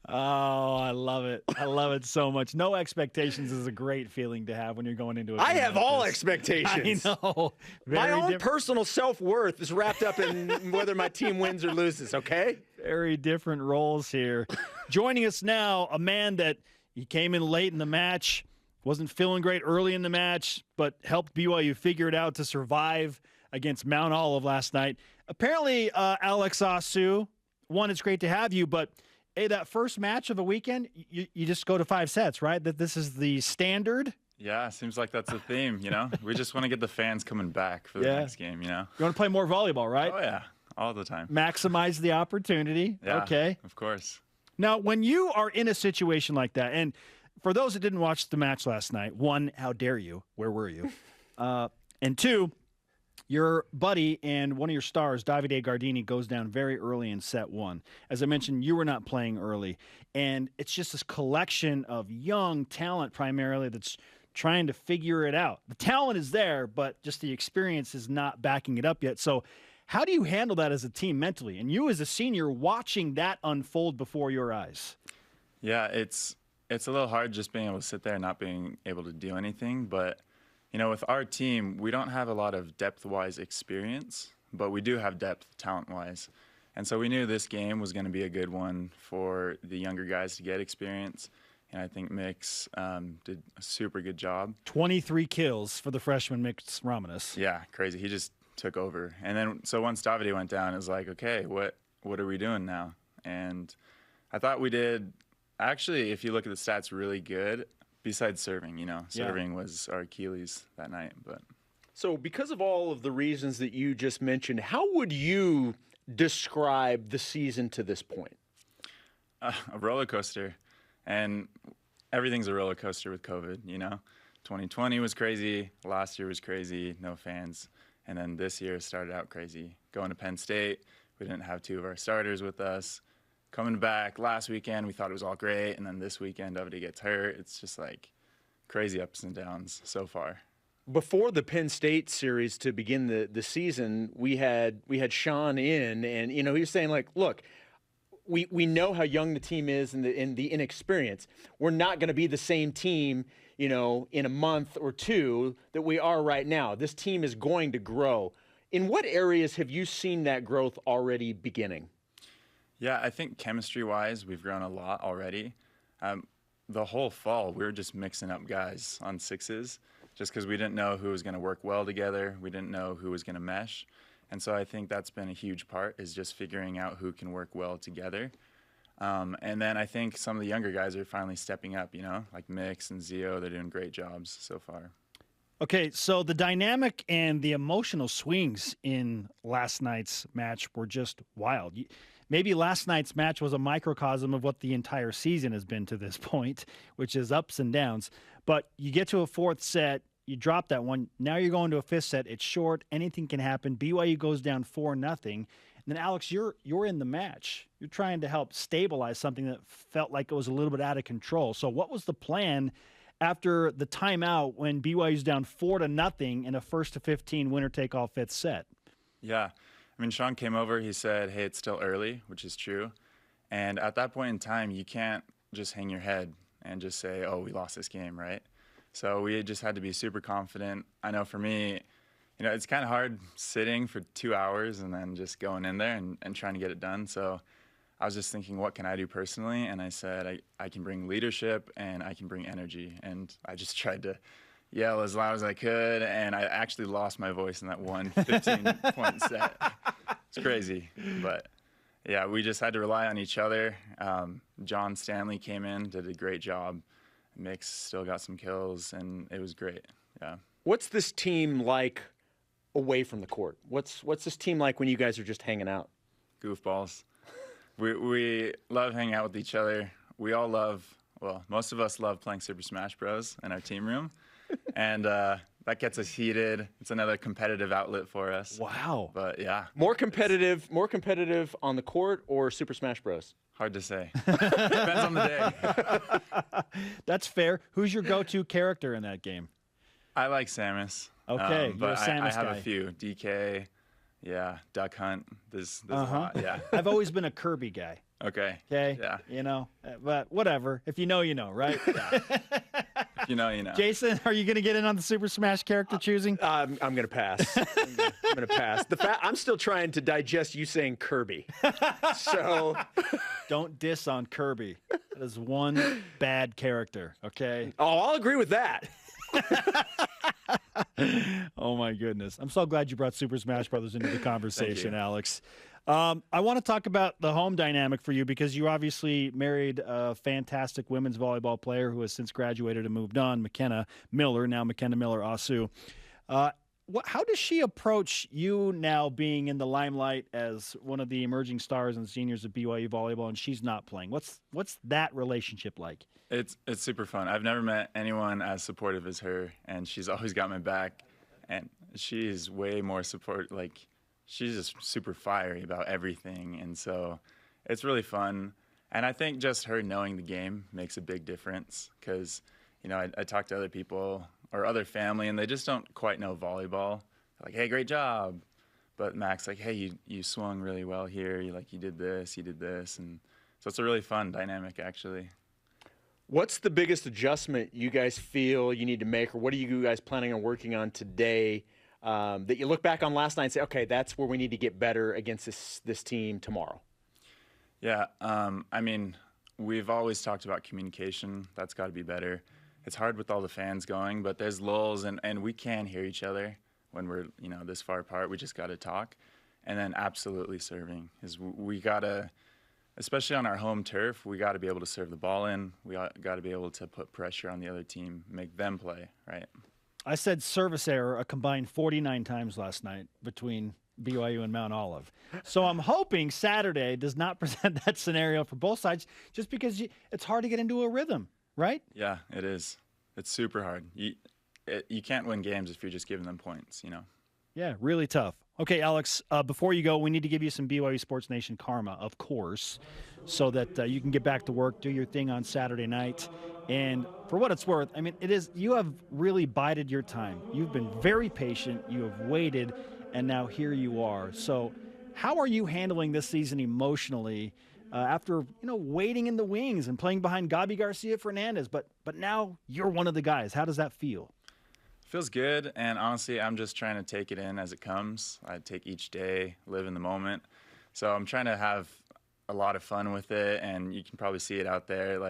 Oh, I love it. I love it so much. No expectations is a great feeling to have when you're going into a game. I have like all this. expectations. I know. My own personal self-worth is wrapped up in whether my team wins or loses, okay? Very different roles here. Joining us now, a man that he came in late in the match, wasn't feeling great early in the match, but helped BYU figure it out to survive against Mount Olive last night. Apparently, Alex Asu, one, it's great to have you, but hey, that first match of the weekend, you just go to 5 sets, right? That this is the standard? Yeah, seems like that's the theme, you know? We just want to get the fans coming back for the next game, you know? You want to play more volleyball, right? Oh, yeah, all the time. Maximize the opportunity. Yeah, okay. Of course. Now, when you are in a situation like that, and for those that didn't watch the match last night, one, how dare you? Where were you? And two, your buddy and one of your stars, Davide Gardini, goes down very early in set one. As I mentioned, you were not playing early. And it's just this collection of young talent primarily that's trying to figure it out. The talent is there, but just the experience is not backing it up yet. So How do you handle that as a team mentally? And you as a senior watching that unfold before your eyes. Yeah, it's a little hard just being able to sit there and not being able to do anything. But, with our team, we don't have a lot of depth-wise experience, but we do have depth talent-wise. And so we knew this game was going to be a good one for the younger guys to get experience. And I think Mix did a super good job. 23 kills for the freshman Mix Romanus. Yeah, crazy. He just took over. And then so once Davide went down, it was like, okay, what are we doing now? And I thought we did, actually, if you look at the stats, really good, besides serving. Serving was our Achilles that night. But so because of all of the reasons that you just mentioned, how would you describe the season to this point? A roller coaster. And everything's a roller coaster with COVID, 2020 was crazy. Last year was crazy. No fans. And then this year started out crazy. Going to Penn State, we didn't have 2 of our starters with us. Coming back last weekend, we thought it was all great. And then this weekend, Davide gets hurt. It's just like crazy ups and downs so far. Before the Penn State series to begin the season, we had Sean in, and he was saying, like, look, we know how young the team is and the inexperience. We're not going to be the same team, in a month or 2 that we are right now. This team is going to grow. In what areas have you seen that growth already beginning? Yeah, I think chemistry-wise, we've grown a lot already. The whole fall, we were just mixing up guys on 6s. Just because we didn't know who was going to work well together. We didn't know who was going to mesh. And so I think that's been a huge part, is just figuring out who can work well together. And then I think some of the younger guys are finally stepping up, like Mix and Zio. They're doing great jobs so far. Okay, so the dynamic and the emotional swings in last night's match were just wild. Maybe last night's match was a microcosm of what the entire season has been to this point, which is ups and downs. But you get to a 4th set, you drop that one. Now you're going to a 5th set. It's short. Anything can happen. BYU goes down 4-0. And then, Alex, you're in the match. You're trying to help stabilize something that felt like it was a little bit out of control. So what was the plan after the timeout when BYU's down 4-0 in a 1-15 winner-take-all 5th set? Yeah. Sean came over. He said, hey, it's still early, which is true. And at that point in time, you can't just hang your head and just say, oh, we lost this game, right? So we just had to be super confident. I know for me, it's kind of hard sitting for 2 hours and then just going in there and trying to get it done. So I was just thinking, what can I do personally? And I said, I can bring leadership and I can bring energy. And I just tried to yell as loud as I could, and I actually lost my voice in that one 15-point set. It's crazy, but yeah, we just had to rely on each other. John Stanley came in, did a great job. Mix still got some kills, and it was great. Yeah. What's this team like away from the court? What's this team like when you guys are just hanging out? Goofballs. We love hanging out with each other. We all love, most of us love playing Super Smash Bros. In our team room. And that gets us heated. It's another competitive outlet for us. Wow. But yeah. More competitive on the court or Super Smash Bros? Hard to say. Depends on the day. That's fair. Who's your go-to character in that game? I like Samus. Okay, but you're a Samus I have guy. a few. DK, yeah, Duck Hunt. There's a lot, yeah. I've always been a Kirby guy. Okay. Okay. Yeah. But whatever. If you know, you know, right? Yeah. If you know, you know. Jason, are you going to get in on the Super Smash character choosing? I'm going to pass. I'm going to pass. I'm still trying to digest you saying Kirby. So don't diss on Kirby. That is one bad character. Okay. Oh, I'll agree with that. Oh my goodness. I'm so glad you brought Super Smash Brothers into the conversation, Alex. I want to talk about the home dynamic for you because you obviously married a fantastic women's volleyball player who has since graduated and moved on, McKenna Miller, now McKenna Miller-Asu. How does she approach you now being in the limelight as one of the emerging stars and seniors of BYU volleyball and she's not playing? What's that relationship like? It's super fun. I've never met anyone as supportive as her, and she's always got my back, and she's way more she's just super fiery about everything, and so it's really fun. And I think just her knowing the game makes a big difference because, I talk to other people or other family, and they just don't quite know volleyball. They're like, hey, great job. But Mac's like, hey, you swung really well here. You did this, and so it's a really fun dynamic, actually. What's the biggest adjustment you guys feel you need to make, or what are you guys planning on working on today that you look back on last night and say, okay, that's where we need to get better against this team tomorrow? Yeah, I mean, we've always talked about communication. That's got to be better. It's hard with all the fans going, but there's lulls, and we can hear each other when we're, this far apart. We just got to talk. And then absolutely serving is we got to, especially on our home turf, we got to be able to serve the ball in. We got to be able to put pressure on the other team, make them play, right? I said service error a combined 49 times last night between BYU and Mount Olive. So I'm hoping Saturday does not present that scenario for both sides, just because it's hard to get into a rhythm, right? Yeah, it is. It's super hard. You can't win games if you're just giving them points, Yeah, really tough. Okay, Alex, before you go, we need to give you some BYU Sports Nation karma, of course, so that you can get back to work, do your thing on Saturday night. And for what it's worth, I mean, you have really bided your time. You've been very patient. You have waited, and now here you are. So how are you handling this season emotionally after, waiting in the wings and playing behind Gabi Garcia Fernandez? But now you're one of the guys. How does that feel? Feels good, and honestly, I'm just trying to take it in as it comes. I take each day, live in the moment. So I'm trying to have a lot of fun with it, and you can probably see it out there.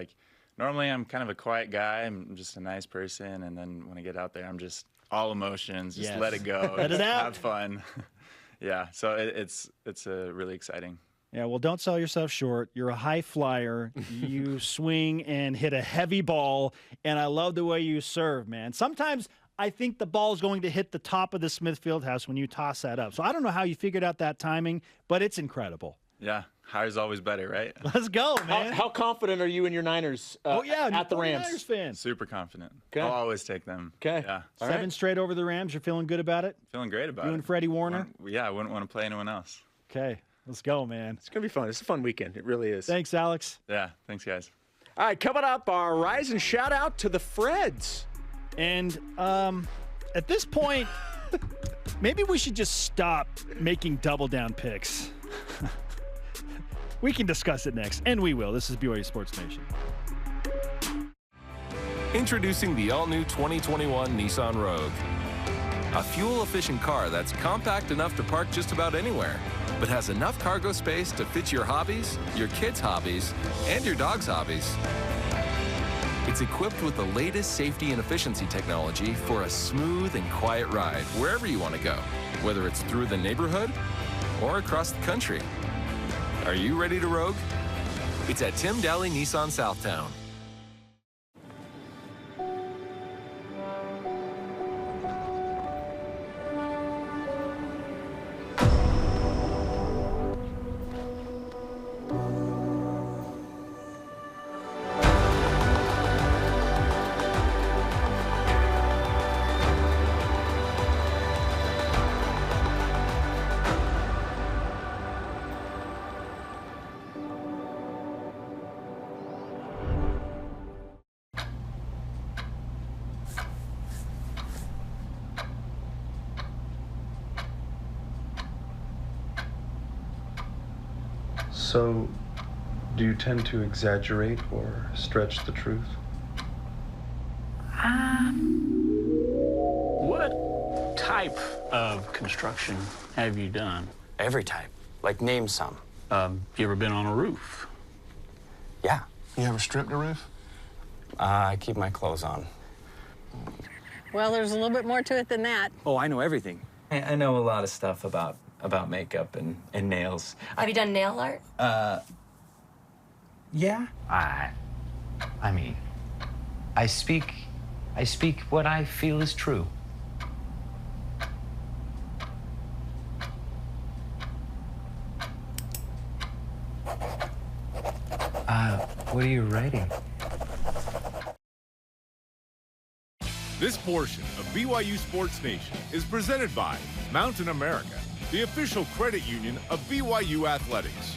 Normally I'm kind of a quiet guy. I'm just a nice person, and then when I get out there, I'm just all emotions. Just let it go. Let it out. Have fun. Yeah, so it's really exciting. Yeah, well, don't sell yourself short. You're a high flyer. You swing and hit a heavy ball, and I love the way you serve, man. Sometimes I think the ball is going to hit the top of the Smith Fieldhouse when you toss that up. So I don't know how you figured out that timing, but it's incredible. Yeah, higher's always better, right? Let's go, man. How confident are you in your Niners at the Rams? Niners fan. Super confident. Okay. I'll always take them. Okay. Yeah. Seven straight over the Rams. You're feeling good about it? Feeling great about it. You and Freddie Warner? Yeah, I wouldn't want to play anyone else. Okay, let's go, man. It's going to be fun. It's a fun weekend. It really is. Thanks, Alex. Yeah, thanks, guys. All right, coming up, our rise and shout out to the Freds. And at this point, maybe we should just stop making double down picks. We can discuss it next, and we will. This is BYU Sports Nation. Introducing the all-new 2021 Nissan Rogue. A fuel-efficient car that's compact enough to park just about anywhere, but has enough cargo space to fit your hobbies, your kids' hobbies, and your dog's hobbies. It's equipped with the latest safety and efficiency technology for a smooth and quiet ride wherever you want to go, whether it's through the neighborhood or across the country. Are you ready to rogue? It's at Tim Daly Nissan Southtown. So, do you tend to exaggerate or stretch the truth? What type of construction have you done? Every type. Like, name some. You ever been on a roof? Yeah. You ever stripped a roof? I keep my clothes on. Well, there's a little bit more to it than that. Oh, I know everything. I know a lot of stuff about makeup and nails. Have you done nail art? Yeah. I mean, I speak what I feel is true. What are you writing? This portion of BYU Sports Nation is presented by Mountain America, the official credit union of BYU Athletics.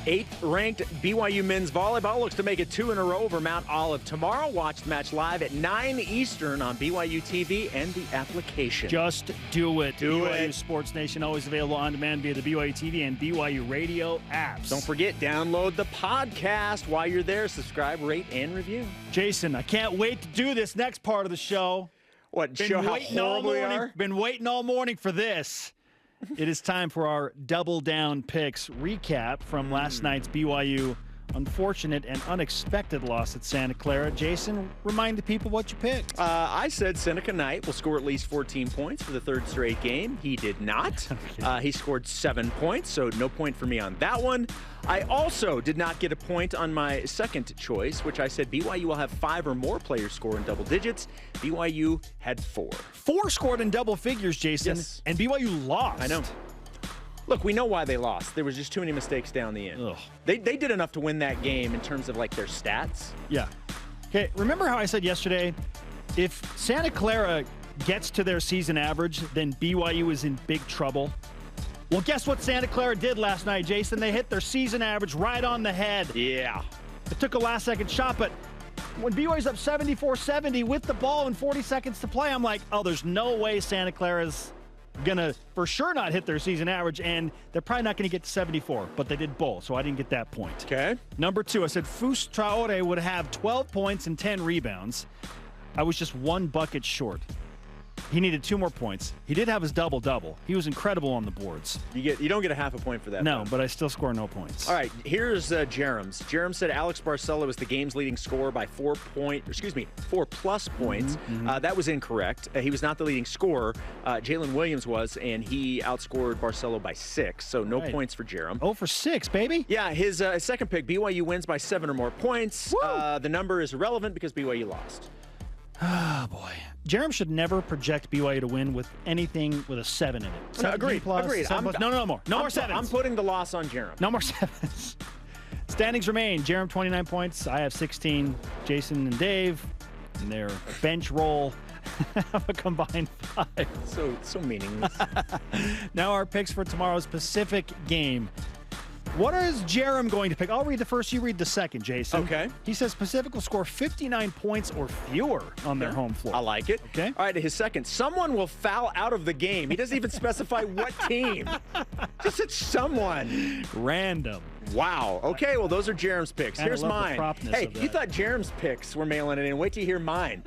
8th-ranked BYU men's volleyball looks to make it 2 in a row over Mount Olive tomorrow. Watch the match live at 9 Eastern on BYU TV and the application. Just do it. BYU Sports Nation, always available on demand via the BYU TV and BYU Radio apps. Don't forget, download the podcast while you're there. Subscribe, rate, and review. Jason, I can't wait to do this next part of the show. What, show how horrible we are? Been waiting all morning for this. It is time for our Double Down Picks recap from last night's BYU unfortunate and unexpected loss at Santa Clara. Jason, remind the people what you picked. I said Seneca Knight will score at least 14 points for the third straight game. He did not. He scored 7 points, so no point for me on that one. I also did not get a point on my second choice, which I said BYU will have 5 or more players score in double digits. BYU had 4. 4 scored in double figures, Jason, and BYU lost. I know. Look, we know why they lost. There was just too many mistakes down the end. They did enough to win that game in terms of, like, their stats. Yeah. Okay, remember how I said yesterday, if Santa Clara gets to their season average, then BYU is in big trouble? Well, guess what Santa Clara did last night, Jason? They hit their season average right on the head. Yeah. It took a last-second shot, but when BYU's up 74-70 with the ball and 40 seconds to play, I'm like, oh, there's no way Santa Clara's going to for sure not hit their season average, and they're probably not going to get to 74, but they did both, so I didn't get that point. Okay. Number 2, I said Fus Traore would have 12 points and 10 rebounds. I was just 1 bucket short. He needed 2 more points. He did have his double-double. He was incredible on the boards. You don't get a half a point for that. No, but I still score no points. All right, here's Jerem's. Jerem said Alex Barcelo was the game's leading scorer by 4+ points. That was incorrect. He was not the leading scorer. Jalen Williams was, and he outscored Barcelo by 6, so no points for Jerem. 0 for 6, baby. Yeah, his second pick, BYU wins by 7 or more points. The number is irrelevant because BYU lost. Oh, boy. Jerem should never project BYU to win with anything with a 7 in it. 17 Agreed. Plus, Agreed. 7 plus. No more. No more 7s. I'm putting the loss on Jerem. No more 7s. Standings remain. Jerem 29 points. I have 16. Jason and Dave, and their bench roll have a combined 5. So meaningless. Now our picks for tomorrow's Pacific game. What is Jerem going to pick? I'll read the first, you read the second, Jason. Okay. He says Pacific will score 59 points or fewer on their home floor. I like it. Okay. All right, his second. Someone will foul out of the game. He doesn't even specify what team. Just said someone. Random. Wow. Okay, well, those are Jerem's picks. Here's mine. Hey, of that. You thought Jerem's picks were mailing it in. Wait till you hear mine.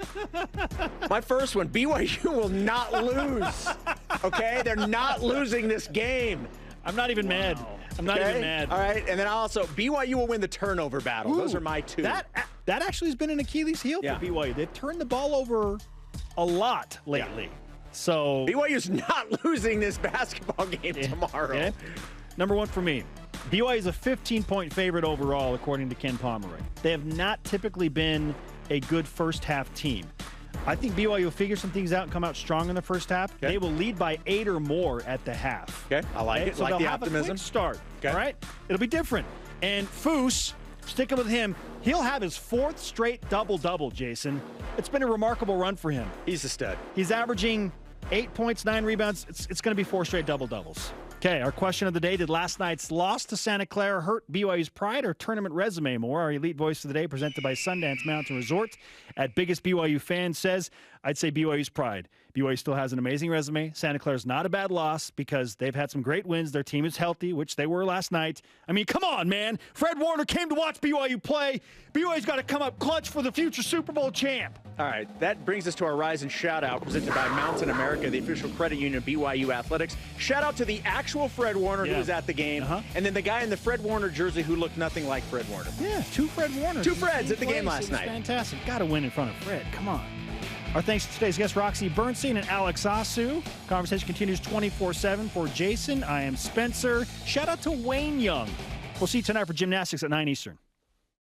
My first one, BYU will not lose. Okay? They're not losing this game. I'm not even mad. I'm not even mad. All right, and then also, BYU will win the turnover battle. Ooh, those are my 2. That actually has been an Achilles heel for BYU. They've turned the ball over a lot lately. Yeah. So BYU's not losing this basketball game tomorrow. Okay. Number 1 for me. BYU is a 15-point favorite overall, according to Ken Pomeroy. They have not typically been a good first-half team. I think BYU will figure some things out and come out strong in the first half. Okay. They will lead by 8 or more at the half. Okay, I like it. So like they'll the have optimism. A quick start. Okay. All right? It'll be different. And Fus, sticking with him, he'll have his 4th straight double-double, Jason. It's been a remarkable run for him. He's a stud. He's averaging 8 points, 9 rebounds. It's going to be 4 straight double-doubles. Okay, our question of the day, did last night's loss to Santa Clara hurt BYU's pride or tournament resume more? Our elite voice of the day, presented by Sundance Mountain Resort at Biggest BYU Fan, says, I'd say BYU's pride. BYU still has an amazing resume. Santa Clara's not a bad loss because they've had some great wins. Their team is healthy, which they were last night. I mean, come on, man. Fred Warner came to watch BYU play. BYU's got to come up clutch for the future Super Bowl champ. All right, that brings us to our Rise and Shout Out, presented by Mountain America, the official credit union of BYU Athletics. Shout out to the actual Fred Warner who was at the game, and then the guy in the Fred Warner jersey who looked nothing like Fred Warner. Yeah, 2 Fred Warners. 2 Freds at the game last night. Fantastic. Got to win in front of Fred. Come on. Our thanks to today's guests, Roxy Bernstein and Alex Asu. Conversation continues 24/7 for Jason. I am Spencer. Shout out to Wayne Young. We'll see you tonight for gymnastics at 9 Eastern.